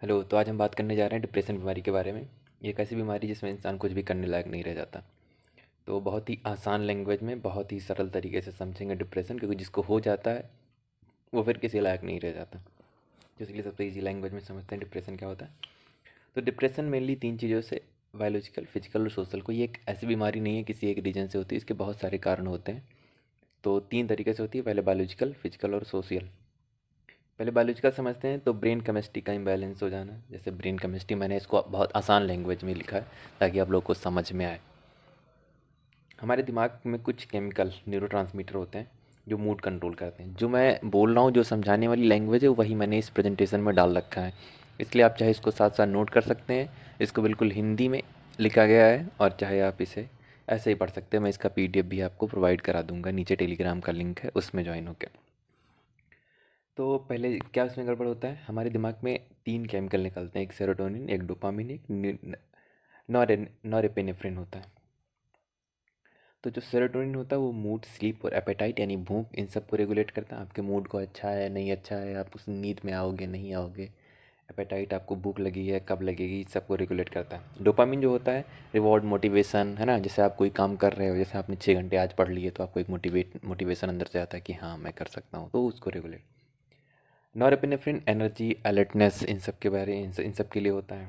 Hello. तो आज हम बात करने जा रहे हैं डिप्रेशन बीमारी के बारे में। ये एक ऐसी बीमारी जिसमें इंसान कुछ भी करने लायक नहीं रह जाता। तो बहुत ही आसान लैंग्वेज में बहुत ही सरल तरीके से समझेंगे डिप्रेशन, क्योंकि जिसको हो जाता है वो फिर किसी लायक नहीं रह जाता। तो इसलिए सबसे ईजी लैंग्वेज में समझते हैं डिप्रेशन क्या होता है। तो डिप्रेशन मेनली तीन चीज़ों से, बायोलॉजिकल, फिजिकल और सोशल। कोई एक ऐसी बीमारी नहीं है किसी एक रीजन से होती है, इसके बहुत सारे कारण होते हैं। तो तीन तरीके से होती है, पहले बायोलॉजिकल, फिजिकल और सोशल। पहले बायोलॉजिकल समझते हैं। तो ब्रेन केमिस्ट्री का इम्बैलेंस हो जाना। जैसे ब्रेन केमिस्ट्री, मैंने इसको बहुत आसान लैंग्वेज में लिखा है ताकि आप लोग को समझ में आए। हमारे दिमाग में कुछ केमिकल न्यूरोट्रांसमीटर होते हैं जो मूड कंट्रोल करते हैं। जो मैं बोल रहा हूँ, जो समझाने वाली लैंग्वेज है, वही मैंने इस प्रेजेंटेशन में डाल रखा है। इसलिए आप चाहे इसको साथ साथ नोट कर सकते हैं। इसको बिल्कुल हिंदी में लिखा गया है, और चाहे आप इसे ऐसे ही पढ़ सकते हैं। मैं इसका पीडीएफ भी आपको प्रोवाइड करा दूंगा, नीचे टेलीग्राम का लिंक है, उसमें ज्वाइन होकर। तो पहले क्या उसमें गड़बड़ होता है, हमारे दिमाग में तीन केमिकल निकलते हैं। एक सेरोटोनिन, एक डोपामिन, एक नॉरेपेनेफ्रिन होता है। तो जो सेरोटोनिन होता है वो मूड, स्लीप और एपेटाइट यानी भूख, इन सब को रेगुलेट करता है। आपके मूड को अच्छा है नहीं अच्छा है, आप उस नींद में आओगे नहीं आओगे। एपेटाइट, आपको भूख लगी है कब लगेगी, सबको रेगुलेट करता है। डोपामिन जो होता है, रिवॉर्ड, मोटिवेशन, है ना। जैसे आप कोई काम कर रहे हो, जैसे आपने 6 घंटे आज पढ़ लिए, तो आपको एक मोटिवेशन अंदर से आता है कि हाँ मैं कर सकता हूँ, तो उसको रेगुलेट। नॉरएपिनेफ्रिन एनर्जी, अलर्टनेस, इन सब के बारे इन सब के लिए होता है।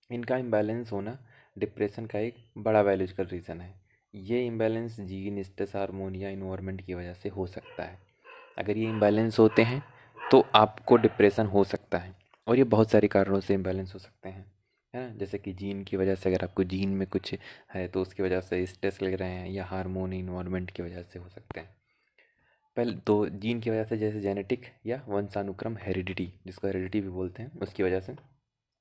इनका इम्बैलेंस होना डिप्रेशन का एक बड़ा बायोलॉजिकल रीज़न है। ये इम्बैलेंस जीन, स्ट्रेस हार्मोन या इन्वायरमेंट की वजह से हो सकता है। अगर ये इम्बैलेंस होते हैं तो आपको डिप्रेशन हो सकता है। और ये बहुत सारे कारणों से इम्बैलेंस हो सकते हैं, है ना। जैसे कि जीन की वजह से, अगर आपको जीन में कुछ है तो उसकी वजह से स्ट्रेस ले रहे हैं, या हार्मोन, इन्वायरमेंट की वजह से हो सकते हैं। पहले तो जीन की वजह से, जैसे जेनेटिक या वंशानुक्रम, हेरिडिटी, जिसको हेरिडिटी भी बोलते हैं, उसकी वजह से।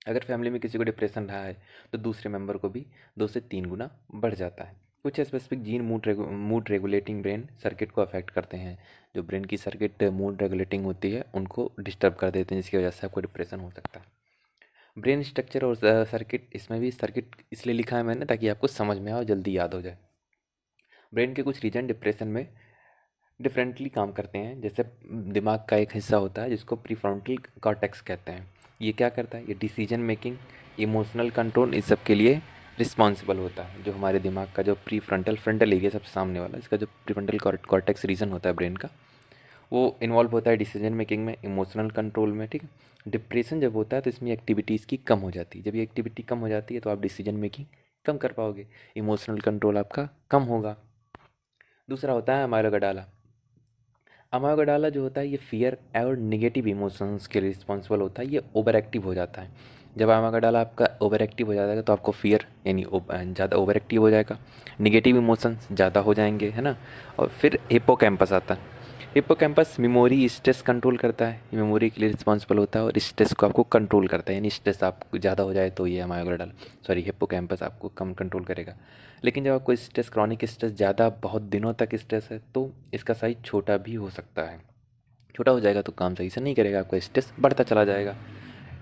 अगर फैमिली में किसी को डिप्रेशन रहा है तो दूसरे मेंबर को भी 2 से 3 गुना बढ़ जाता है। कुछ specific gene mood regulating brain circuit को अफेक्ट करते हैं। जो ब्रेन की सर्किट मूड रेगुलेटिंग होती है उनको डिस्टर्ब कर देते हैं, जिसकी वजह से आपको डिप्रेशन हो सकता है। ब्रेन स्ट्रक्चर और सर्किट, इसमें भी सर्किट इसलिए लिखा है मैंने ताकि आपको समझ में आए और जल्दी याद हो जाए। ब्रेन के कुछ रीजन डिप्रेशन में डिफरेंटली काम करते हैं। जैसे दिमाग का एक हिस्सा होता है जिसको प्रीफ्रंटल कॉर्टेक्स कहते हैं। ये क्या करता है, ये डिसीजन मेकिंग, इमोशनल कंट्रोल, इस सब के लिए रिस्पॉन्सिबल होता है। जो हमारे दिमाग का जो प्रीफ्रंटल फ्रंटल एरिया सबसे सामने वाला, इसका जो प्रीफ्रंटल कॉर्टेक्स रीजन होता है ब्रेन का, वो इन्वॉल्व होता है डिसीजन मेकिंग में, इमोशनल कंट्रोल में। ठीक है। डिप्रेशन जब होता है तो इसमें एक्टिविटीज़ की कम हो जाती है। जब ये एक्टिविटी कम हो जाती है तो आप डिसीजन मेकिंग कम कर पाओगे, इमोशनल कंट्रोल आपका कम होगा। दूसरा होता है अमाइलोगडाला। अमागडाला जो होता है ये फियर और नेगेटिव इमोशंस के लिए रिस्पॉन्सिबल होता है। ये ओवर एक्टिव हो जाता है। जब अमागडाला आपका ओवर एक्टिव हो जाएगा तो आपको फियर यानी ज़्यादा ओवर एक्टिव हो जाएगा, नेगेटिव इमोशंस ज़्यादा हो जाएंगे, है ना। और फिर हिप्पोकैम्पस आता है। हिप्पोकैम्पस मेमोरी, स्ट्रेस कंट्रोल करता है। ये मेमोरी के लिए रिस्पॉन्सिबल होता है और स्ट्रेस को आपको कंट्रोल करता है। यानी स्ट्रेस आपको ज़्यादा हो जाए तो ये अमागडाला, सॉरी, हिप्पोकैम्पस आपको कम कंट्रोल करेगा। लेकिन जब आपको स्ट्रेस, क्रॉनिक स्ट्रेस, ज़्यादा बहुत दिनों तक स्ट्रेस है, तो इसका साइज छोटा भी हो सकता है। छोटा हो जाएगा तो काम सही से नहीं करेगा, आपका स्ट्रेस बढ़ता चला जाएगा।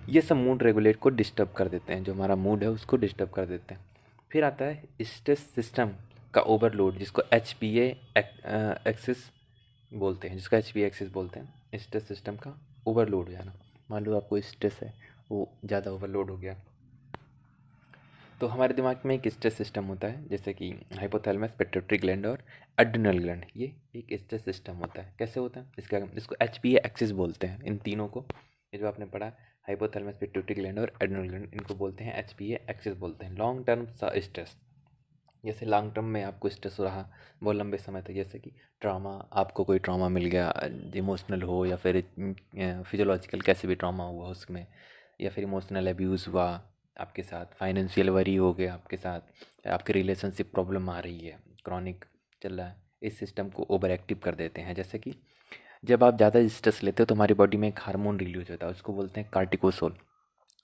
ये सब मूड रेगुलेट को डिस्टर्ब कर देते हैं, जो हमारा मूड है उसको डिस्टर्ब कर देते हैं। फिर आता है स्ट्रेस सिस्टम का ओवरलोड, जिसको एच पी एक्सिस बोलते हैं, स्ट्रेस सिस्टम का ओवरलोड हो जाना। मान लो आपको स्ट्रेस है, वो ज़्यादा ओवरलोड हो गया। तो हमारे दिमाग में एक स्ट्रेस सिस्टम होता है, जैसे कि हाइपोथैलेमस, पिट्यूटरी ग्लैंड और एड्रिनल ग्लैंड। ये एक स्ट्रेस सिस्टम होता है। कैसे होता है इसको एच पी एक्सिस बोलते हैं। इन तीनों को, ये जो आपने पढ़ा, हाइपोथैलेमस, पिट्यूटरी ग्लैंड और एड्रिनल ग्लैंड, इनको बोलते हैं एच पी एक्सिस बोलते हैं। लॉन्ग टर्म स्ट्रेस, जैसे लॉन्ग टर्म में आपको स्ट्रेस हो रहा बहुत लंबे समय तक, जैसे कि ट्रॉमा, आपको कोई ट्रॉमा मिल गया, इमोशनल हो या फिर फिजियोलॉजिकल, कैसे भी ट्रॉमा हुआ उसमें, या फिर इमोशनल अब्यूज़ हुआ आपके साथ, फाइनेंशियल वरी हो गया आपके साथ, आपके रिलेशनशिप प्रॉब्लम आ रही है, क्रॉनिक चल रहा है, इस सिस्टम को ओवर एक्टिव कर देते हैं। जैसे कि जब आप ज़्यादा स्ट्रेस लेते हो तो हमारी बॉडी में एक हार्मोन रिलीज होता है, उसको बोलते हैं कार्टिकोसोल।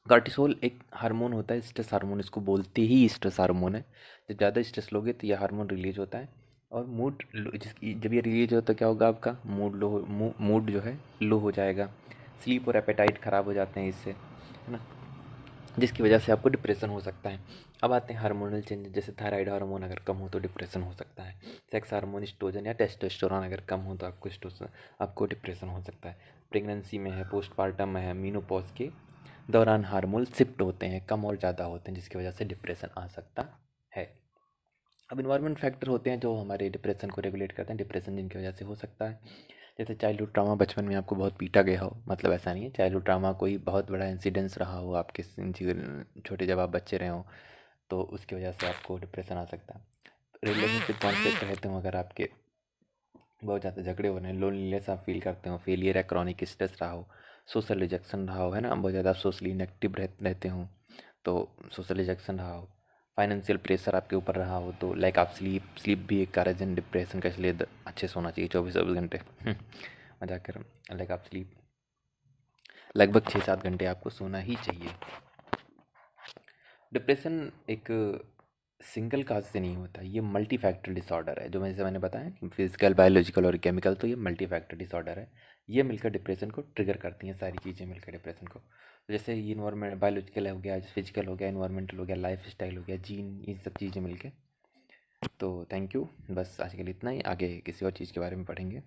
कार्टिसोल एक हार्मोन होता है, स्ट्रेस हार्मोन, इसको बोलते ही स्ट्रेस हार्मोन है। जब ज़्यादा स्ट्रेस लोगे तो ये हार्मोन रिलीज होता है, और जिसकी जब ये रिलीज होता है, क्या होगा, आपका मूड जो है लो हो जाएगा। स्लीप और एपेटाइट ख़राब हो जाते हैं इससे, है ना, जिसकी वजह से आपको डिप्रेशन हो सकता है। अब आते हैं हार्मोनल चेंज, जैसे थायराइड हार्मोन अगर कम हो तो डिप्रेशन हो सकता है। सेक्स हार्मोन एस्ट्रोजन या टेस्टोस्टेरोन अगर कम हो तो आपको डिप्रेशन हो सकता है। प्रेगनेंसी में है, पोस्टपार्टम में है, मीनोपॉज के दौरान हार्मोन शिफ्ट होते हैं, कम और ज़्यादा होते हैं, जिसकी वजह से डिप्रेशन आ सकता है। अब इन्वायरमेंट फैक्टर होते हैं जो हमारे डिप्रेशन को रेगुलेट करते हैं, डिप्रेशन जिनकी वजह से हो सकता है। जैसे चाइल्डहुड ट्रॉमा, बचपन में आपको बहुत पीटा गया हो, मतलब ऐसा नहीं है, चाइल्डहुड ट्रॉमा कोई बहुत बड़ा इंसिडेंस रहा हो आपके जीवन, छोटे जब आप बच्चे रहे हो, तो उसकी वजह से आपको डिप्रेशन आ सकता है। रिलेशनशिप कॉन्फ्लिक्ट रहते हो, अगर आपके बहुत ज़्यादा झगड़े हो रहे हैं, लोनलीनेस आप फील करते हो, फेलियर या क्रॉनिक स्ट्रेस रहा हो, सोशल रिजेक्शन रहा हो, है ना, बहुत ज़्यादा सोशली इनएक्टिव रहते हो, तो सोशल रिजेक्शन रहा हो, फाइनेंशियल प्रेशर आपके ऊपर रहा हो, तो लाइक आप स्लीप भी एक कारण डिप्रेशन का, इसलिए अच्छे सोना चाहिए 24 घंटे। मजाक कर, लाइक आप स्लीप लगभग 6-7 घंटे आपको सोना ही चाहिए। डिप्रेशन एक सिंगल काज से नहीं होता, ये मल्टी फैक्टर डिसऑर्डर है, जो मैंने बताया कि फिजिकल, बायोलॉजिकल और केमिकल, तो ये मल्टी फैक्टर डिसऑर्डर है। ये मिलकर डिप्रेशन को ट्रिगर करती हैं, सारी चीज़ें मिलकर डिप्रेशन को। तो जैसे ये इन्वायरमेंट, बायोलॉजिकल हो गया, फिजिकल हो गया, इन्वायरमेंटल हो गया, लाइफ स्टाइल हो गया, जीन, ये सब चीज़ें मिलके। तो थैंक यू, बस आज के लिए इतना ही, आगे किसी और चीज़ के बारे में पढ़ेंगे।